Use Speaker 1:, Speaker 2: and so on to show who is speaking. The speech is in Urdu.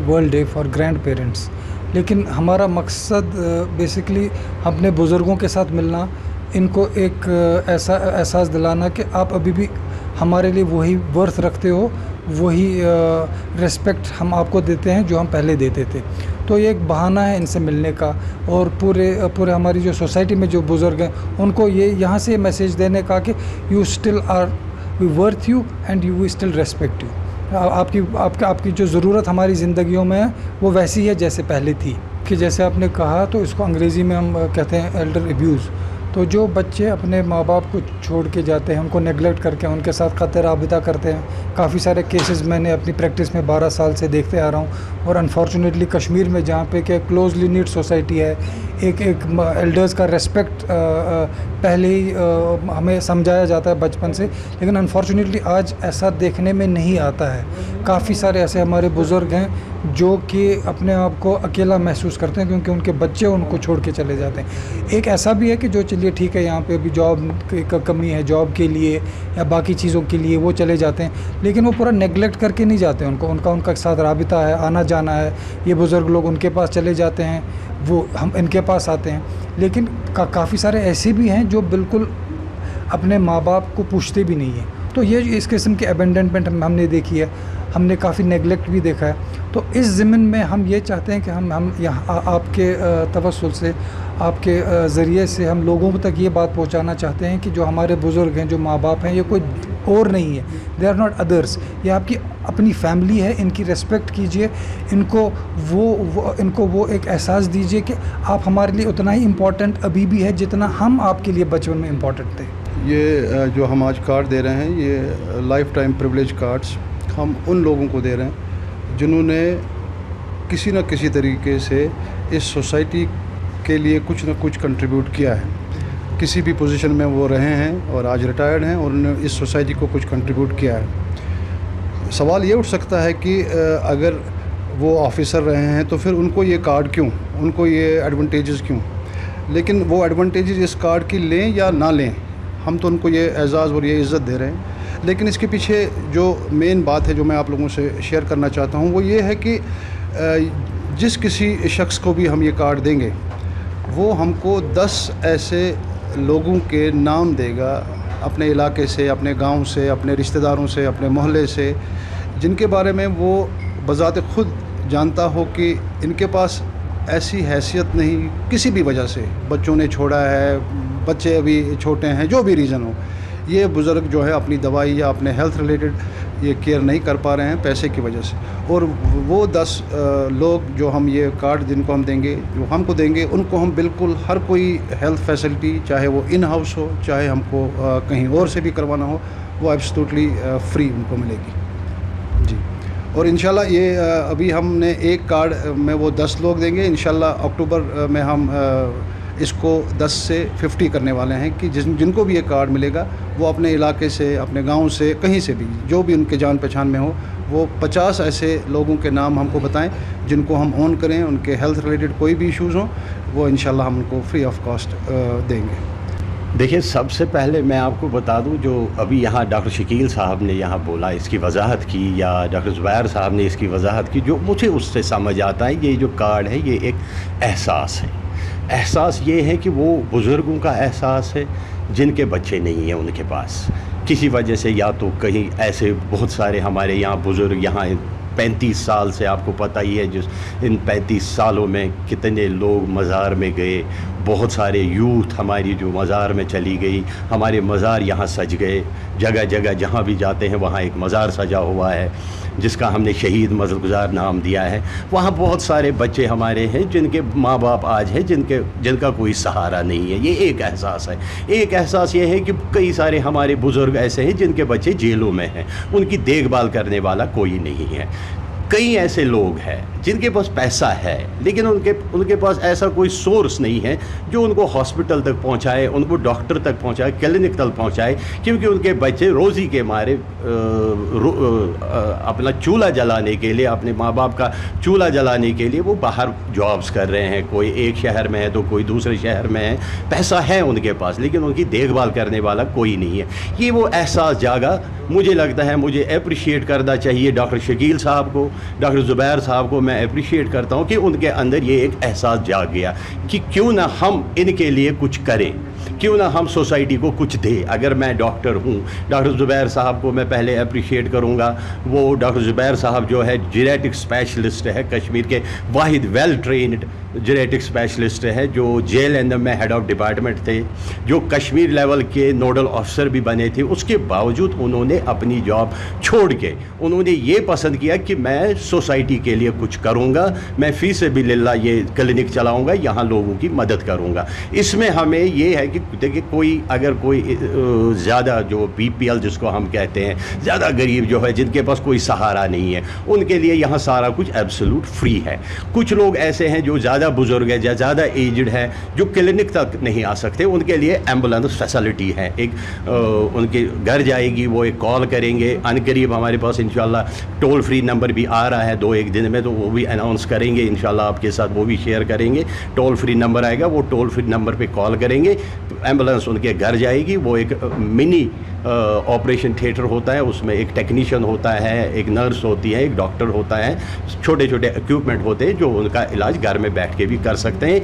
Speaker 1: World day for grand parents, لیکن ہمارا مقصد بیسکلی اپنے بزرگوں کے ساتھ ملنا، ان کو ایک ایسا احساس دلانا کہ آپ ابھی بھی ہمارے لیے وہی ورتھ رکھتے ہو، وہی ریسپیکٹ ہم آپ کو دیتے ہیں جو ہم پہلے دیتے تھے. تو یہ ایک بہانہ ہے ان سے ملنے کا، اور پورے ہماری جو سوسائٹی میں جو بزرگ ہیں ان کو یہاں سے میسیج دینے کا کہ you still are we worth you and you we still respect you. آپ کی جو ضرورت ہماری زندگیوں میں ہے وہ ویسی ہے جیسے پہلے تھی. کہ جیسے آپ نے کہا تو اس کو انگریزی میں ہم کہتے ہیں ایلڈر ایبیوز. تو جو بچے اپنے ماں باپ کو چھوڑ کے جاتے ہیں، ان کو نیگلیکٹ کر کے ان کے ساتھ قطع رابطہ کرتے ہیں، کافی سارے کیسز میں نے اپنی پریکٹس میں 12 سال سے دیکھتے آ رہا ہوں. اور انفارچونیٹلی کشمیر میں جہاں پہ کہ کلوزلی نیٹ سوسائٹی ہے، ایک ایلڈرز کا ریسپیکٹ پہلے ہی ہمیں سمجھایا جاتا ہے بچپن سے، لیکن انفارچونیٹلی آج ایسا دیکھنے میں نہیں آتا ہے. کافی سارے ایسے ہمارے بزرگ ہیں جو کہ اپنے آپ کو اکیلا محسوس کرتے ہیں کیونکہ ان کے بچے ان کو چھوڑ کے چلے جاتے ہیں. ایک ایسا بھی ہے کہ جو چلیے ٹھیک ہے یہاں پہ ابھی جاب کا کمی ہے، جاب کے لیے یا باقی چیزوں کے لیے وہ چلے جاتے ہیں، لیکن وہ پورا نیگلیکٹ کر کے نہیں جاتے. ان کا ساتھ رابطہ ہے، آنا جانا ہے. یہ بزرگ لوگ ان کے پاس چلے جاتے ہیں، وہ ہم ان کے پاس آتے ہیں. لیکن کافی سارے ایسے بھی ہیں جو بالکل اپنے ماں باپ کو پوچھتے بھی نہیں ہیں. تو یہ اس قسم کی ابینڈنمنٹ ہم نے دیکھی ہے، ہم نے کافی نیگلیکٹ بھی دیکھا ہے. تو اس ضمن میں ہم یہ چاہتے ہیں کہ ہم یہاں آپ کے توسل سے، آپ کے ذریعے سے ہم لوگوں تک یہ بات پہنچانا چاہتے ہیں کہ جو ہمارے بزرگ ہیں، جو ماں باپ ہیں، یہ کوئی اور نہیں ہے. They are not others. یہ آپ کی اپنی فیملی ہے، ان کی ریسپیکٹ کیجئے. ان کو وہ ایک احساس دیجئے کہ آپ ہمارے لیے اتنا ہی امپورٹنٹ ابھی بھی ہے جتنا ہم آپ کے لیے بچپن میں امپورٹنٹ تھے.
Speaker 2: یہ جو ہم آج کارڈ دے رہے ہیں، یہ لائف ٹائم پریویلیج کارڈز ہم ان لوگوں کو دے رہے ہیں جنہوں نے کسی نہ کسی طریقے سے اس سوسائٹی کے لیے کچھ نہ کچھ کنٹریبیوٹ کیا ہے. کسی بھی پوزیشن میں وہ رہے ہیں اور آج ریٹائرڈ ہیں اور انہوں نے اس سوسائٹی کو کچھ کنٹریبیوٹ کیا ہے. سوال یہ اٹھ سکتا ہے کہ اگر وہ آفیسر رہے ہیں تو پھر ان کو یہ کارڈ کیوں، ان کو یہ ایڈوانٹیجز کیوں؟ لیکن وہ ایڈوانٹیجز اس کارڈ کی لیں یا نہ لیں، ہم تو ان کو یہ اعزاز اور یہ عزت دے رہے ہیں. لیکن اس کے پیچھے جو مین بات ہے جو میں آپ لوگوں سے شیئر کرنا چاہتا ہوں وہ یہ ہے کہ جس کسی شخص کو بھی ہم یہ کارڈ دیں گے وہ ہم کو 10 ایسے لوگوں کے نام دے گا اپنے علاقے سے، اپنے گاؤں سے، اپنے رشتہ داروں سے، اپنے محلے سے، جن کے بارے میں وہ بذات خود جانتا ہو کہ ان کے پاس ایسی حیثیت نہیں، کسی بھی وجہ سے بچوں نے چھوڑا ہے، بچے ابھی چھوٹے ہیں، جو بھی ریزن ہو، یہ بزرگ جو ہے اپنی دوائی یا اپنے ہیلتھ ریلیٹڈ یہ کیئر نہیں کر پا رہے ہیں پیسے کی وجہ سے. اور وہ 10 لوگ جو ہم یہ کارڈ جن کو ہم دیں گے، جو ہم کو دیں گے، ان کو ہم بالکل ہر کوئی ہیلتھ فیسلٹی، چاہے وہ ان ہاؤس ہو، چاہے ہم کو کہیں اور سے بھی کروانا ہو، وہ ایبسلیوٹلی فری ان کو ملے گی. جی. اور انشاءاللہ یہ ابھی ہم نے ایک کارڈ میں وہ 10 لوگ دیں گے. انشاءاللہ اکتوبر میں ہم اس کو 10 سے 50 کرنے والے ہیں کہ جن کو بھی یہ کارڈ ملے گا وہ اپنے علاقے سے، اپنے گاؤں سے، کہیں سے بھی جو بھی ان کے جان پہچان میں ہو، وہ 50 ایسے لوگوں کے نام ہم کو بتائیں جن کو ہم اون کریں، ان کے ہیلتھ ریلیٹڈ کوئی بھی ایشوز ہوں، وہ انشاءاللہ ہم ان کو فری آف کاسٹ دیں گے.
Speaker 3: دیکھیں، سب سے پہلے میں آپ کو بتا دوں جو ابھی یہاں ڈاکٹر شکیل صاحب نے یہاں بولا، اس کی وضاحت کی، یا ڈاکٹر زبیر صاحب نے اس کی وضاحت کی، جو مجھے اس سے سمجھ آتا ہے یہ جو کارڈ ہے یہ ایک احساس ہے. احساس یہ ہے کہ وہ بزرگوں کا احساس ہے جن کے بچے نہیں ہیں ان کے پاس کسی وجہ سے، یا تو کہیں ایسے بہت سارے ہمارے یہاں بزرگ یہاں 35 سال سے، آپ کو پتہ ہی ہے جس ان 35 سالوں میں کتنے لوگ مزار میں گئے، بہت سارے یوتھ ہماری جو مزار میں چلی گئی، ہمارے مزار یہاں سج گئے، جگہ جگہ جہاں بھی جاتے ہیں وہاں ایک مزار سجا ہوا ہے جس کا ہم نے شہید مزار نام دیا ہے. وہاں بہت سارے بچے ہمارے ہیں جن کے ماں باپ آج ہیں جن کا کوئی سہارا نہیں ہے. یہ ایک احساس ہے. ایک احساس یہ ہے کہ کئی سارے ہمارے بزرگ ایسے ہیں جن کے بچے جیلوں میں ہیں، ان کی دیکھ بھال کرنے والا کوئی نہیں ہے. کئی ایسے لوگ ہیں جن کے پاس پیسہ ہے لیکن ان کے پاس ایسا کوئی سورس نہیں ہے جو ان کو ہاسپٹل تک پہنچائے، ان کو ڈاکٹر تک پہنچائے، کلینک تک پہنچائے، کیونکہ ان کے بچے روزی کے مارے اپنا چولہا جلانے کے لیے، اپنے ماں باپ کا چولہا جلانے کے لیے وہ باہر جابس کر رہے ہیں. کوئی ایک شہر میں ہے تو کوئی دوسرے شہر میں ہے. پیسہ ہے ان کے پاس لیکن ان کی دیکھ بھال کرنے والا کوئی نہیں ہے. یہ وہ احساس جاگا. مجھے لگتا ہے مجھے اپریشیٹ کرنا چاہیے ڈاکٹر شکیل صاحب کو، ڈاکٹر زبیر صاحب کو. میں اپریشیٹ کرتا ہوں کہ ان کے اندر یہ ایک احساس جاگ گیا کہ کیوں نہ ہم ان کے لیے کچھ کریں, کیوں نہ ہم سوسائٹی کو کچھ دیں. اگر میں ڈاکٹر ہوں, ڈاکٹر زبیر صاحب کو میں پہلے اپریشیٹ کروں گا. وہ ڈاکٹر زبیر صاحب جو ہے جینیٹک اسپیشلسٹ ہے, کشمیر کے واحد ویل ٹرینڈ جینیٹک اسپیشلسٹ ہے, جو JLNM میں ہیڈ آف ڈپارٹمنٹ تھے, جو کشمیر لیول کے نوڈل آفیسر بھی بنے تھے. اس کے باوجود انہوں نے اپنی جاب چھوڑ کے انہوں نے یہ پسند کیا کہ میں سوسائٹی کے لیے کچھ کروں گا, میں فی سبیل اللہ یہ کلینک چلاؤں گا, یہاں لوگوں کی مدد کروں گا. اس میں ہمیں یہ ہے کہ دیکھیں اگر کوئی زیادہ جو BPL جس کو ہم کہتے ہیں, زیادہ غریب جو ہے, جن کے پاس کوئی سہارا نہیں ہے, ان کے لیے یہاں سارا کچھ ایبسولوٹ فری ہے. کچھ لوگ ایسے ہیں جو زیادہ بزرگ ہے یا زیادہ ایجڈ ہے, جو کلینک تک نہیں آ سکتے, ان کے لیے ایمبولینس فیسلٹی ہے. ایک ان کے گھر جائے گی, وہ ایک کال کریں گے. ان قریب ہمارے پاس انشاءاللہ ٹول فری نمبر بھی آ رہا ہے 2-1 دن میں, تو وہ بھی اناؤنس کریں گے انشاءاللہ, آپ کے ساتھ وہ بھی شیئر کریں گے. ٹول فری نمبر آئے گا, وہ ٹول فری نمبر پہ کال کریں گے, ایمبولینس ان کے گھر جائے گی. وہ ایک منی آپریشن تھیٹر ہوتا ہے, اس میں ایک ٹیکنیشین ہوتا ہے, ایک نرس ہوتی ہے, ایک ڈاکٹر ہوتا ہے, چھوٹے چھوٹے ایکوپمنٹ ہوتے ہیں جو ان کا علاج گھر میں بیٹھ کے بھی کر سکتے ہیں.